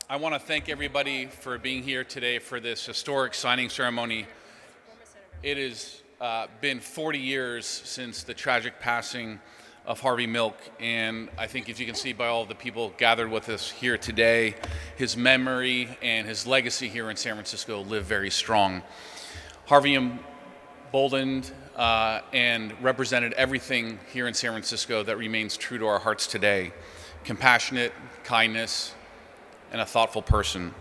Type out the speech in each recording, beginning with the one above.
I want to thank everybody for being here today for this historic signing ceremony. It has been 40 years since the tragic passing of Harvey Milk, and I think, as you can see by all the people gathered with us here today, his memory and his legacy here in San Francisco live very strong. Harvey emboldened and represented everything here in San Francisco that remains true to our hearts today: compassionate, kindness, and a thoughtful person.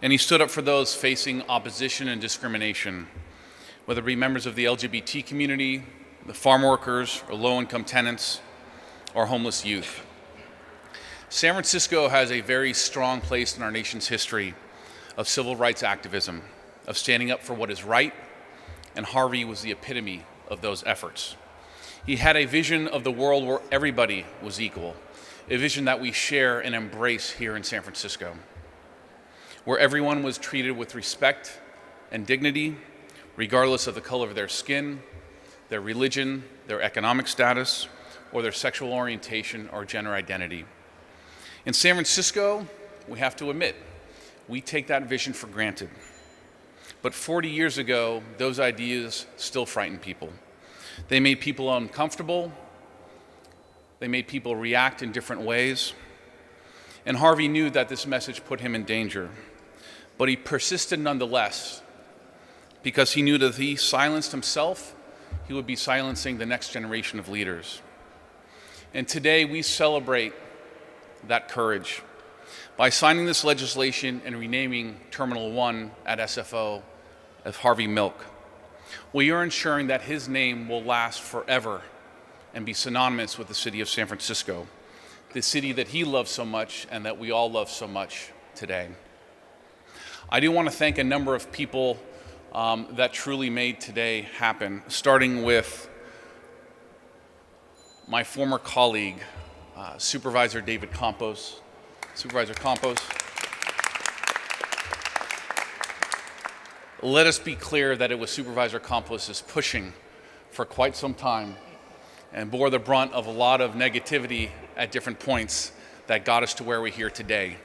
And he stood up for those facing opposition and discrimination, whether it be members of the LGBT community, the farm workers, or low-income tenants, or homeless youth. San Francisco has a very strong place in our nation's history of civil rights activism, of standing up for what is right, and Harvey was the epitome of those efforts. He had a vision of the world where everybody was equal, a vision that we share and embrace here in San Francisco, where everyone was treated with respect and dignity, regardless of the color of their skin, their religion, their economic status, or their sexual orientation or gender identity. In San Francisco, we have to admit, we take that vision for granted. But 40 years ago, those ideas still frighten people. They made people uncomfortable. They made people react in different ways. And Harvey knew that this message put him in danger. But he persisted nonetheless, because he knew that if he silenced himself, he would be silencing the next generation of leaders. And today we celebrate that courage by signing this legislation and renaming Terminal 1 at SFO as Harvey Milk. We are ensuring that his name will last forever and be synonymous with the city of San Francisco, the city that he loves so much and that we all love so much today. I do want to thank a number of people that truly made today happen, starting with my former colleague, Supervisor David Campos. Supervisor Campos. Let us be clear that it was Supervisor Campos' pushing for quite some time and bore the brunt of a lot of negativity at different points that got us to where we're here today.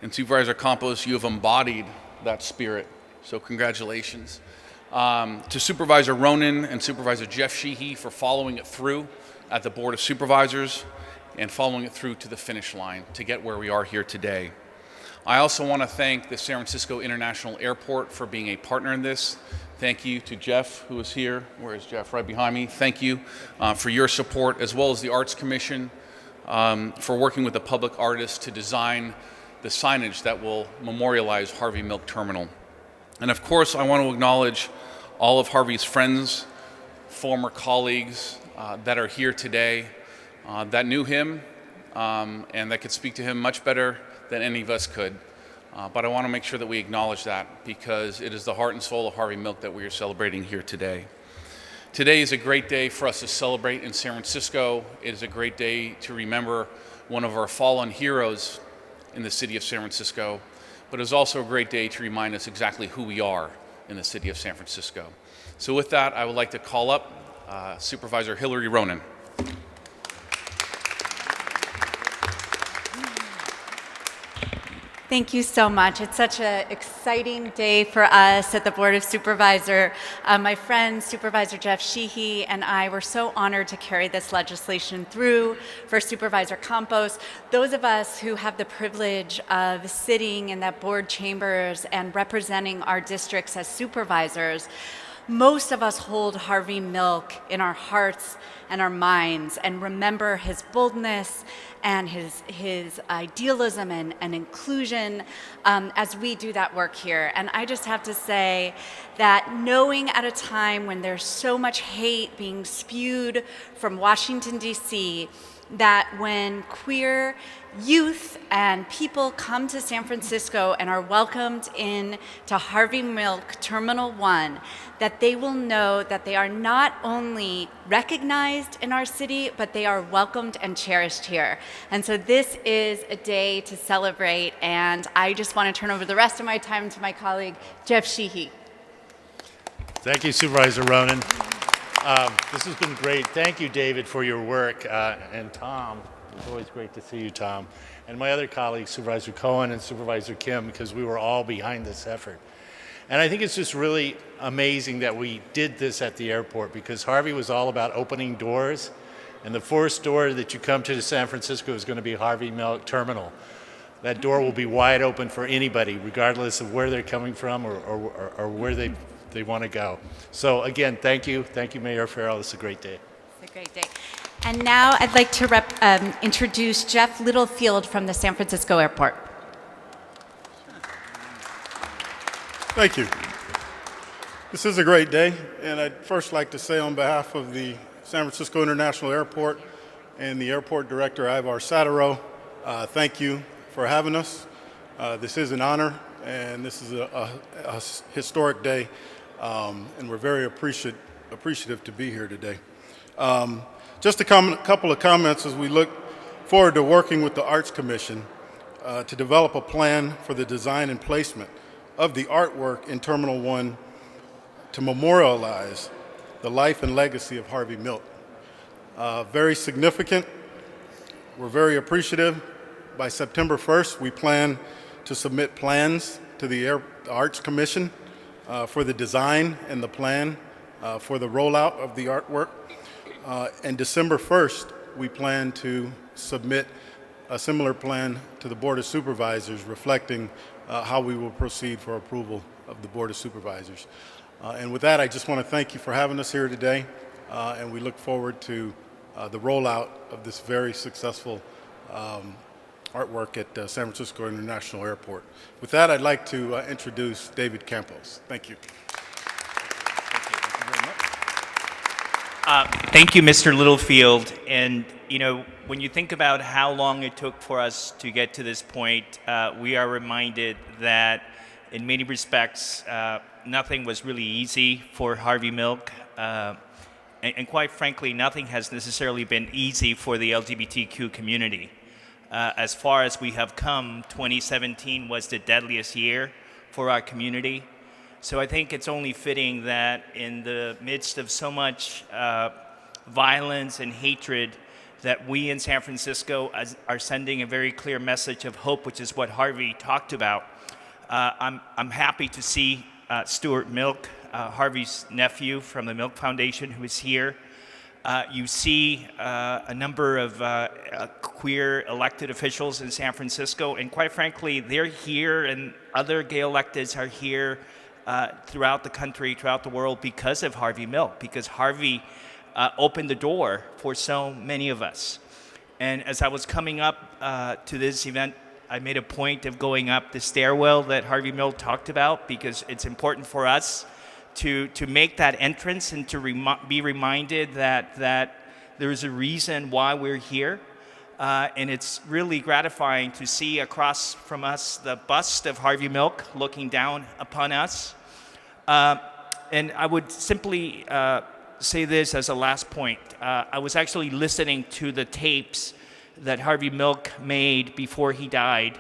And Supervisor Campos, you have embodied that spirit, so congratulations. To Supervisor Ronen and Supervisor Jeff Sheehy for following it through at the Board of Supervisors and following it through to the finish line to get where we are here today. I also want to thank the San Francisco International Airport for being a partner in this. Thank you to Jeff, who is here. Where is Jeff? Right behind me. Thank you for your support, as well as the Arts Commission for working with the public artists to design the signage that will memorialize Harvey Milk Terminal. And of course, I want to acknowledge all of Harvey's friends, former colleagues that are here today that knew him and that could speak to him much better than any of us could. But I want to make sure that we acknowledge that, because it is the heart and soul of Harvey Milk that we are celebrating here today. Today is a great day for us to celebrate in San Francisco. It is a great day to remember one of our fallen heroes in the city of San Francisco, but it is also a great day to remind us exactly who we are in the city of San Francisco. So with that, I would like to call up Supervisor Hillary Ronen. Thank you so much. It's such an exciting day for us at the Board of Supervisors. My friend, Supervisor Jeff Sheehy, and I were so honored to carry this legislation through for Supervisor Campos. Those of us who have the privilege of sitting in that board chambers and representing our districts as supervisors, most of us hold Harvey Milk in our hearts and our minds and remember his boldness and his idealism and inclusion as we do that work here. And I just have to say that knowing at a time when there's so much hate being spewed from Washington, D.C., that when queer youth and people come to San Francisco and are welcomed in to Harvey Milk Terminal 1, that they will know that they are not only recognized in our city, but they are welcomed and cherished here. And so this is a day to celebrate, and I just want to turn over the rest of my time to my colleague, Jeff Sheehy. Thank you, Supervisor Ronen. This has been great. Thank you, David, for your work, and Tom, It's always great to see you, Tom. And my other colleagues, Supervisor Cohen and Supervisor Kim, because we were all behind this effort. And I think it's just really amazing that we did this at the airport, because Harvey was all about opening doors. And the first door that you come to San Francisco is going to be Harvey Milk Terminal. That door will be wide open for anybody, regardless of where they're coming from or where they want to go. So again, thank you. Thank you, Mayor Farrell. This is a great day. It's a great day. And now I'd like to introduce Jeff Littlefield from the San Francisco Airport. Thank you. This is a great day, and I'd first like to say on behalf of the San Francisco International Airport and the airport director, Ivar Sataro, thank you for having us. This is an honor, and this is a historic day, and we're very appreciative to be here today. Just a couple of comments as we look forward to working with the Arts Commission to develop a plan for the design and placement of the artwork in Terminal 1 to memorialize the life and legacy of Harvey Milk. Very significant. We're very appreciative. By September 1st, we plan to submit plans to the Arts Commission for the design and the plan for the rollout of the artwork. And December 1st, we plan to submit a similar plan to the Board of Supervisors reflecting how we will proceed for approval of the Board of Supervisors. And with that, I just want to thank you for having us here today, and we look forward to the rollout of this very successful artwork at San Francisco International Airport. With that, I'd like to introduce David Campos. Thank you. Thank you, Mr. Littlefield. And, you know, when you think about how long it took for us to get to this point, we are reminded that in many respects, nothing was really easy for Harvey Milk. And quite frankly, nothing has necessarily been easy for the LGBTQ community. As far as we have come, 2017 was the deadliest year for our community. So I think it's only fitting that in the midst of so much violence and hatred, that we in San Francisco are sending a very clear message of hope, which is what Harvey talked about. I'm happy to see Stuart Milk, Harvey's nephew from the Milk Foundation, who is here. You see a number of queer elected officials in San Francisco, and quite frankly, they're here, and other gay electeds are here throughout the country, throughout the world, because of Harvey Milk, because Harvey opened the door for so many of us. And as I was coming up to this event, I made a point of going up the stairwell that Harvey Milk talked about, because it's important for us to make that entrance and to be reminded that there's a reason why we're here. And it's really gratifying to see across from us the bust of Harvey Milk looking down upon us. And I would simply say this as a last point. I was actually listening to the tapes that Harvey Milk made before he died,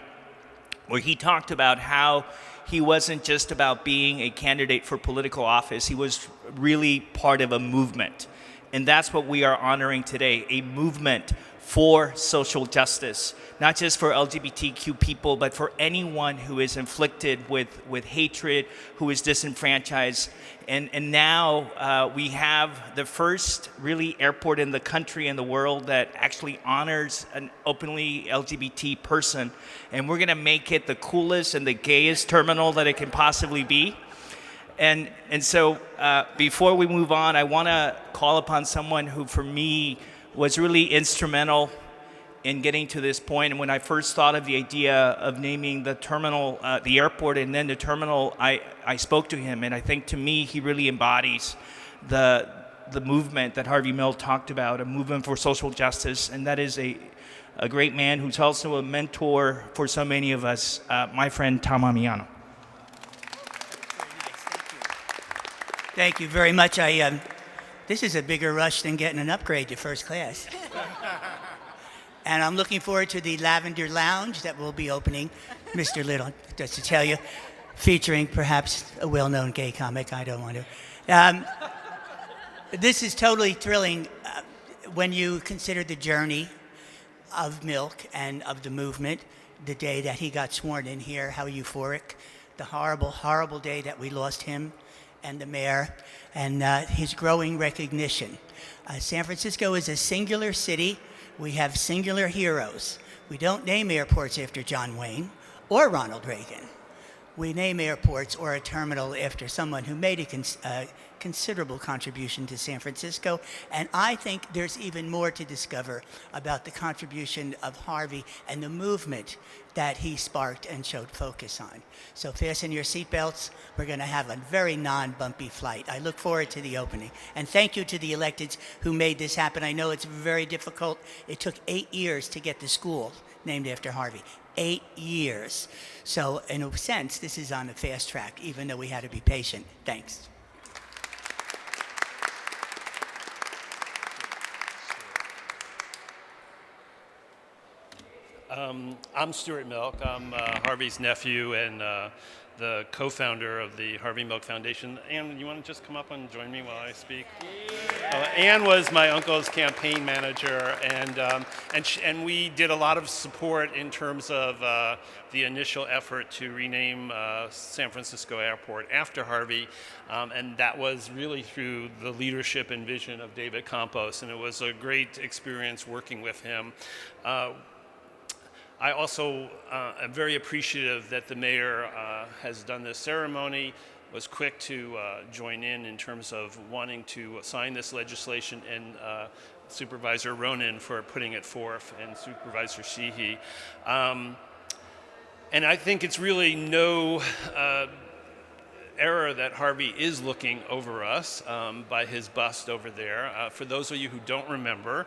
where he talked about how he wasn't just about being a candidate for political office. He was really part of a movement. And that's what we are honoring today, a movement for social justice, not just for LGBTQ people, but for anyone who is inflicted with hatred, who is disenfranchised. And now we have the first really airport in the country and the world that actually honors an openly LGBT person. And we're gonna make it the coolest and the gayest terminal that it can possibly be. And so before we move on, I wanna call upon someone who for me was really instrumental in getting to this point. And when I first thought of the idea of naming the terminal, the airport and then the terminal, I spoke to him. And I think to me, he really embodies the movement that Harvey Milk talked about, a movement for social justice. And that is a great man who's also a mentor for so many of us, my friend Tom Amiano. Thank you very much. This is a bigger rush than getting an upgrade to first class. And I'm looking forward to the Lavender Lounge that will be opening, Mr. Little, just to tell you, featuring perhaps a well-known gay comic. I don't want to. This is totally thrilling when you consider the journey of Milk and of the movement, the day that he got sworn in here, how euphoric, the horrible, horrible day that we lost him and the mayor, and his growing recognition. San Francisco is a singular city. We have singular heroes. We don't name airports after John Wayne or Ronald Reagan. We name airports or a terminal after someone who made a considerable contribution to San Francisco. And I think there's even more to discover about the contribution of Harvey and the movement that he sparked and showed focus on. So fasten your seatbelts. We're going to have a very non-bumpy flight. I look forward to the opening. And thank you to the electeds who made this happen. I know it's very difficult. It took 8 years to get the school named after Harvey. 8 years. So in a sense, this is on a fast track, even though we had to be patient. Thanks. I'm Stuart Milk. I'm Harvey's nephew and the co-founder of the Harvey Milk Foundation. Ann, you want to just come up and join me while I speak? Ann was my uncle's campaign manager, and we did a lot of support in terms of the initial effort to rename San Francisco Airport after Harvey, and that was really through the leadership and vision of David Campos, and it was a great experience working with him. I also am very appreciative that the mayor has done this ceremony, was quick to join in terms of wanting to sign this legislation, and Supervisor Ronen for putting it forth, and Supervisor Sheehy. And I think it's really no error that Harvey is looking over us by his bust over there. For those of you who don't remember,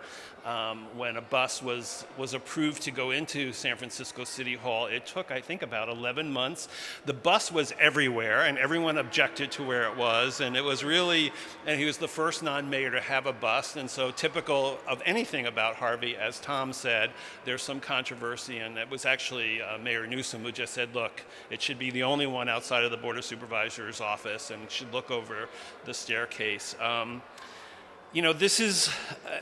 when a bus was approved to go into San Francisco City Hall, it took, I think, about 11 months. The bus was everywhere, and everyone objected to where it was, and it was really, and he was the first non-mayor to have a bus, and so typical of anything about Harvey, as Tom said, there's some controversy, and it was actually Mayor Newsom who just said, look, it should be the only one outside of the Board of Supervisors office and should look over the staircase. You know, this is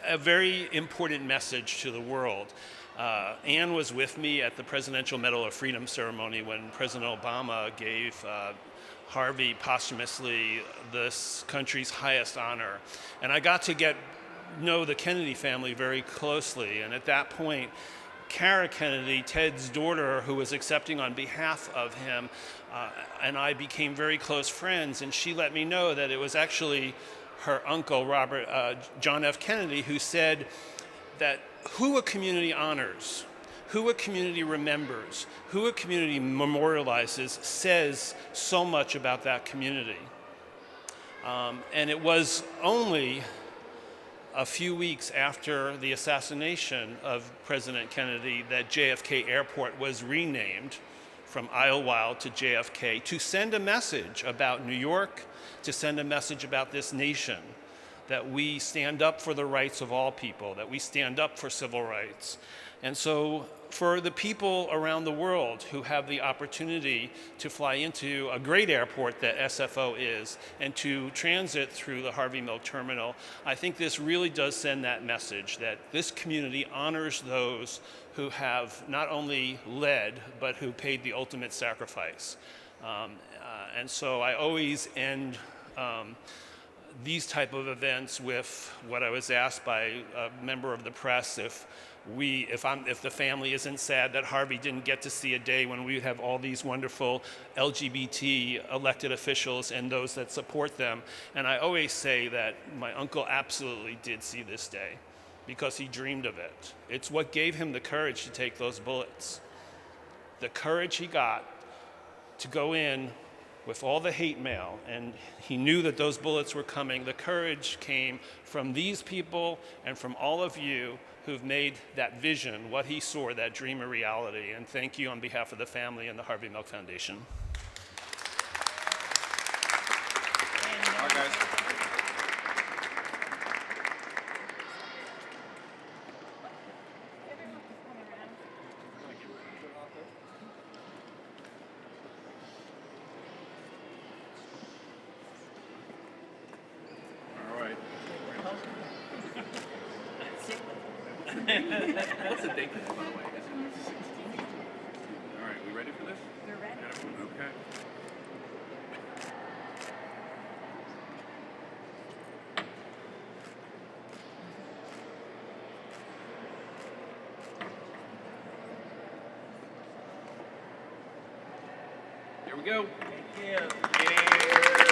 a very important message to the world. Ann was with me at the Presidential Medal of Freedom ceremony when President Obama gave Harvey posthumously this country's highest honor. And I got to know the Kennedy family very closely. And at that point, Kara Kennedy, Ted's daughter, who was accepting on behalf of him, and I became very close friends. And she let me know that it was actually her uncle, John F. Kennedy, who said that who a community honors, who a community remembers, who a community memorializes says so much about that community. And it was only a few weeks after the assassination of President Kennedy that JFK Airport was renamed from Idlewild to JFK to send a message about New York, to send a message about this nation, that we stand up for the rights of all people, that we stand up for civil rights. And so for the people around the world who have the opportunity to fly into a great airport that SFO is and to transit through the Harvey Milk Terminal, I think this really does send that message that this community honors those who have not only led, but who paid the ultimate sacrifice. And so I always end these type of events with what I was asked by a member of the press, if the family isn't sad that Harvey didn't get to see a day when we have all these wonderful LGBT elected officials and those that support them. And I always say that my uncle absolutely did see this day because he dreamed of it. It's what gave him the courage to take those bullets. The courage he got to go in with all the hate mail, and he knew that those bullets were coming. The courage came from these people and from all of you who've made that vision, what he saw, that dream, a reality. And thank you on behalf of the family and the Harvey Milk Foundation. All right, guys. All right. What's the date, by the way? Is it 16? All right, we ready for this? We're ready. Okay. Here we go. Thank you.